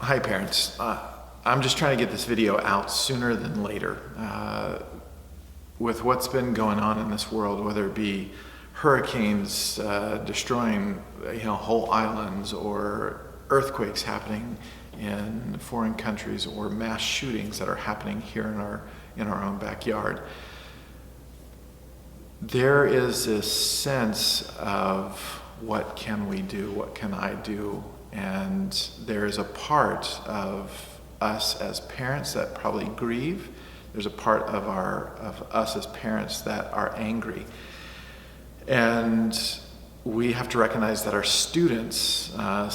Hi parents. I'm just trying to get this video out sooner than later. With what's been going on in this world, whether it be hurricanes destroying whole islands, or earthquakes happening in foreign countries, or mass shootings that are happening here in our own backyard, there is this sense of what can we do, what can I do? And there is a part of us as parents that probably grieve. There's a part of us as parents that are angry. And we have to recognize that our students are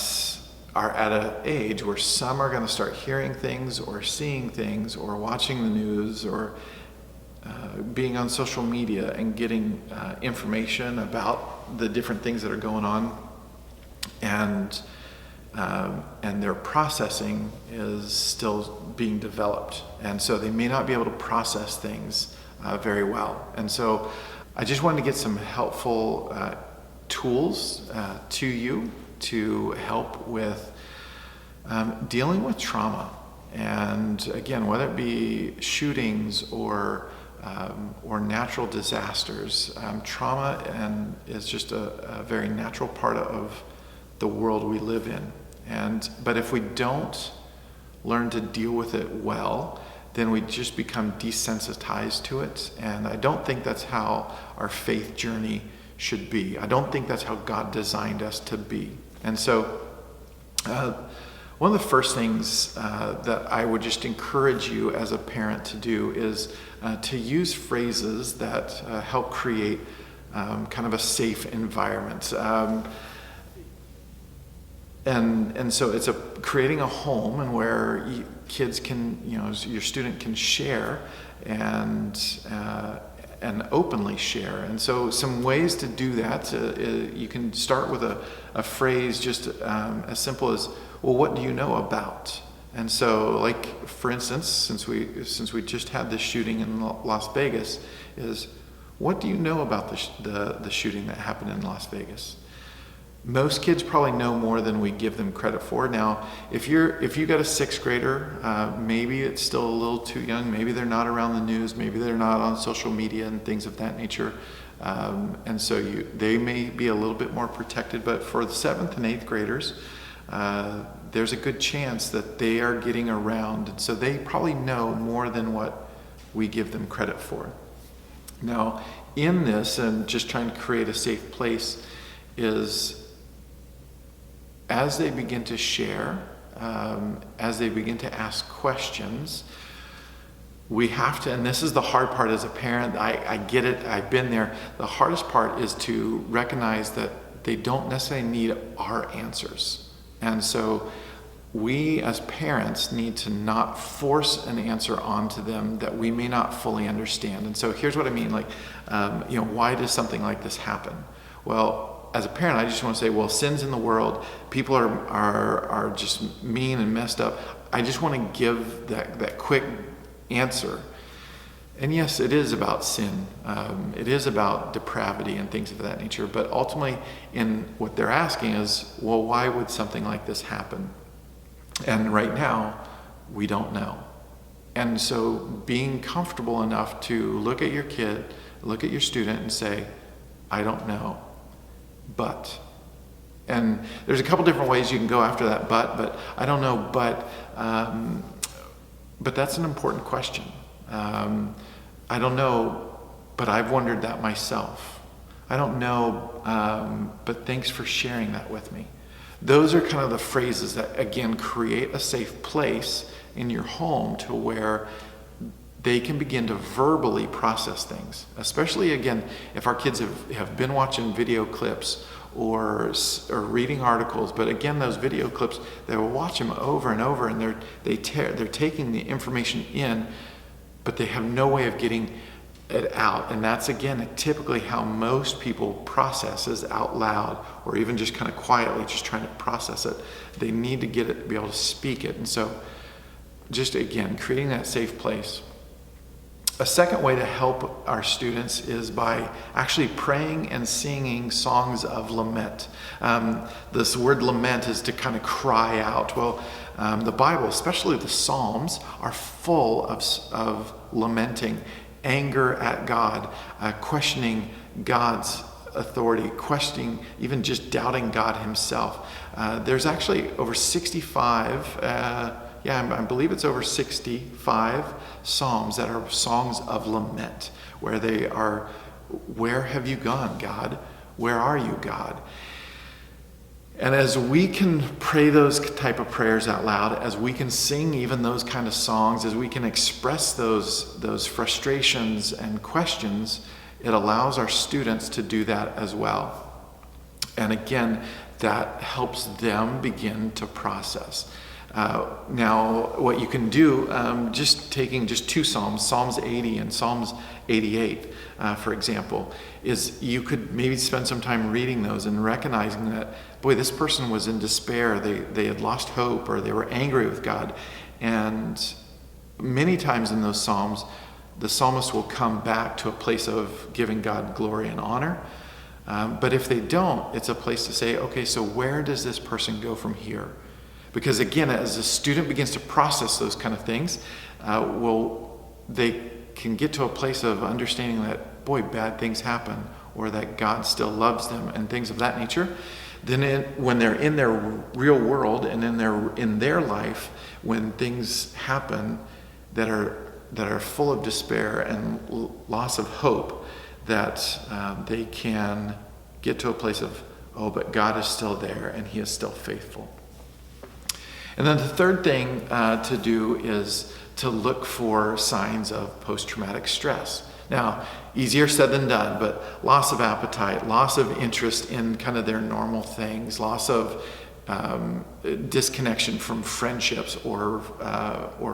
at an age where some are going to start hearing things or seeing things or watching the news or being on social media and getting information about the different things that are going on, and their processing is still being developed, and so they may not be able to process things very well. And so I just wanted to get some helpful tools to you to help with dealing with trauma. And again, whether it be shootings or natural disasters, trauma is just a very natural part of the world we live in. But if we don't learn to deal with it well, then we just become desensitized to it. And I don't think that's how our faith journey should be. I don't think that's how God designed us to be. And so one of the first things that I would just encourage you as a parent to do is to use phrases that help create kind of a safe environment. And so it's creating a home and where kids can, your student can share and openly share. And so some ways to do that, you can start with a phrase just as simple as, well, what do you know about? And so, like, for instance, since we just had this shooting in Las Vegas, is what do you know about the shooting that happened in Las Vegas? Most kids probably know more than we give them credit for. Now, if you got a sixth grader, maybe it's still a little too young. Maybe they're not around the news. Maybe they're not on social media and things of that nature. And so they may be a little bit more protected. But for the seventh and eighth graders, there's a good chance that they are getting around. And so they probably know more than what we give them credit for. Now, in this, and just trying to create a safe place, is as they begin to share, as they begin to ask questions, we have to, and this is the hard part as a parent, I get it, I've been there. The hardest part is to recognize that they don't necessarily need our answers. And so we as parents need to not force an answer onto them that we may not fully understand. And so here's what I mean, like, why does something like this happen? Well, as a parent, I just want to say, well, sin's in the world, people are just mean and messed up. I just want to give that quick answer. And yes, it is about sin. It is about depravity and things of that nature. But ultimately, in what they're asking is, well, why would something like this happen? And right now, we don't know. And so being comfortable enough to look at your kid, look at your student and say, I don't know. But, and there's a couple different ways you can go after that but I don't know, but that's an important question. I don't know, but I've wondered that myself. I don't know, but thanks for sharing that with me. Those are kind of the phrases that, again, create a safe place in your home to where they can begin to verbally process things. Especially, again, if our kids have been watching video clips or reading articles, but again, those video clips, they will watch them over and over, and they're taking the information in, but they have no way of getting it out. And that's, again, typically how most people process, is out loud or even just kind of quietly just trying to process it. They need to get it, be able to speak it. And so just, again, creating that safe place. A second way to help our students is by actually praying and singing songs of lament. This word lament is to kind of cry out. Well, the Bible, especially the Psalms, are full of lamenting, anger at God, questioning God's authority, questioning, even just doubting God himself. There's actually over 65, I believe it's over 65 Psalms that are songs of lament, where they are, where have you gone, God? Where are you, God? And as we can pray those type of prayers out loud, as we can sing even those kind of songs, as we can express those frustrations and questions, it allows our students to do that as well. And again, that helps them begin to process. Now, what you can do, just taking just two Psalms, Psalms 80 and Psalms 88, for example, is you could maybe spend some time reading those and recognizing that, boy, this person was in despair, they had lost hope, or they were angry with God. And many times in those Psalms, the psalmist will come back to a place of giving God glory and honor. But if they don't, it's a place to say, okay, so where does this person go from here? Because again, as a student begins to process those kind of things, they can get to a place of understanding that, boy, bad things happen, or that God still loves them, and things of that nature. Then when they're in their real world and in their life, when things happen that are full of despair and loss of hope, that they can get to a place of, oh, but God is still there and he is still faithful. And then the third thing to do is to look for signs of post-traumatic stress. Now, easier said than done, but loss of appetite, loss of interest in kind of their normal things, loss of disconnection from friendships or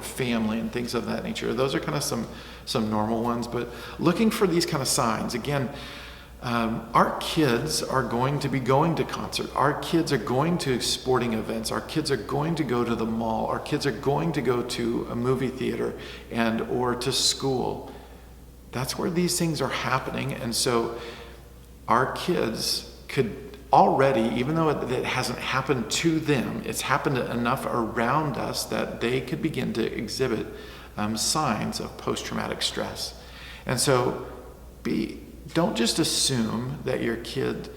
family and things of that nature. Those are kind of some normal ones, but looking for these kind of signs. Again, our kids are going to be going to concert. Our kids are going to sporting events. Our kids are going to go to the mall. Our kids are going to go to a movie theater or to school. That's where these things are happening. And so our kids could already, even though it hasn't happened to them, it's happened enough around us that they could begin to exhibit signs of post-traumatic stress. And so don't just assume that your kid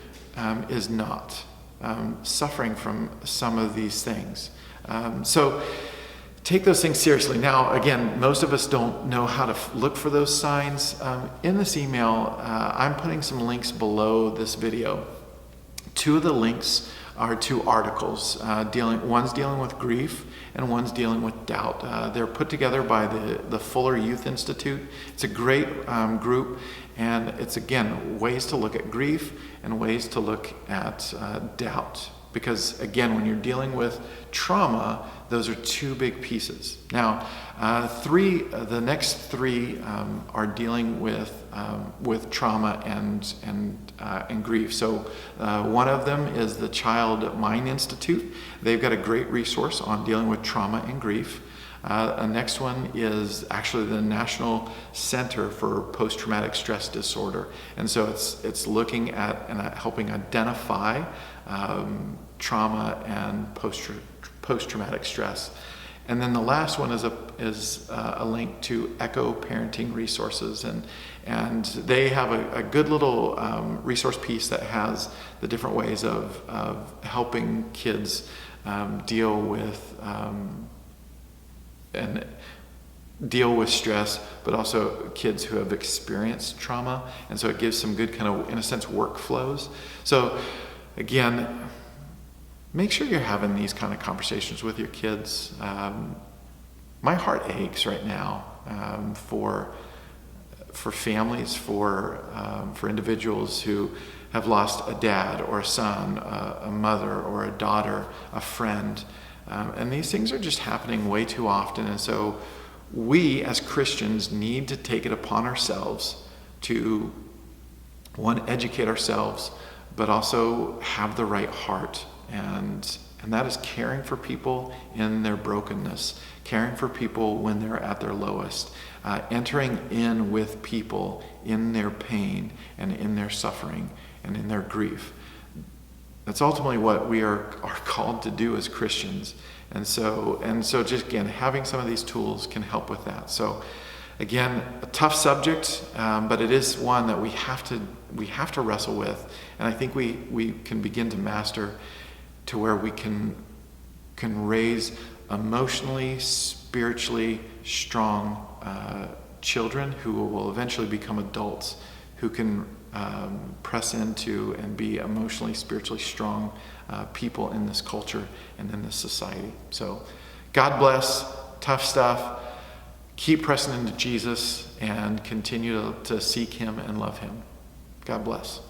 is not suffering from some of these things. So take those things seriously. Now, again, most of us don't know how to look for those signs. In this email, I'm putting some links below this video. Two of the links are two articles. One's dealing with grief and one's dealing with doubt. They're put together by the Fuller Youth Institute. It's a great group, and it's, again, ways to look at grief and ways to look at doubt. Because, again, when you're dealing with trauma, those are two big pieces. Now, the next three are dealing with trauma and grief. So one of them is the Child Mind Institute. They've got a great resource on dealing with trauma and grief. The next one is actually the National Center for Post-Traumatic Stress Disorder. And so it's looking at and helping identify trauma and post-traumatic stress. And then the last one is a link to Echo Parenting Resources, and they have a good little resource piece that has the different ways of helping kids deal with stress, but also kids who have experienced trauma. And so it gives some good kind of, in a sense, workflows. So again, make sure you're having these kind of conversations with your kids. My heart aches right now for families, for individuals who have lost a dad or a son, a mother or a daughter, a friend. And these things are just happening way too often. And so we as Christians need to take it upon ourselves to, one, educate ourselves, but also have the right heart and And that is caring for people in their brokenness, caring for people when they're at their lowest, entering in with people in their pain and in their suffering and in their grief. That's ultimately what we are called to do as Christians. And so just again, having some of these tools can help with that. So again, a tough subject, but it is one that we have to wrestle with. And I think we can begin to master to where we can raise emotionally, spiritually strong children who will eventually become adults, who can press into and be emotionally, spiritually strong people in this culture and in this society. So God bless. Tough stuff. Keep pressing into Jesus and continue to seek him and love him. God bless.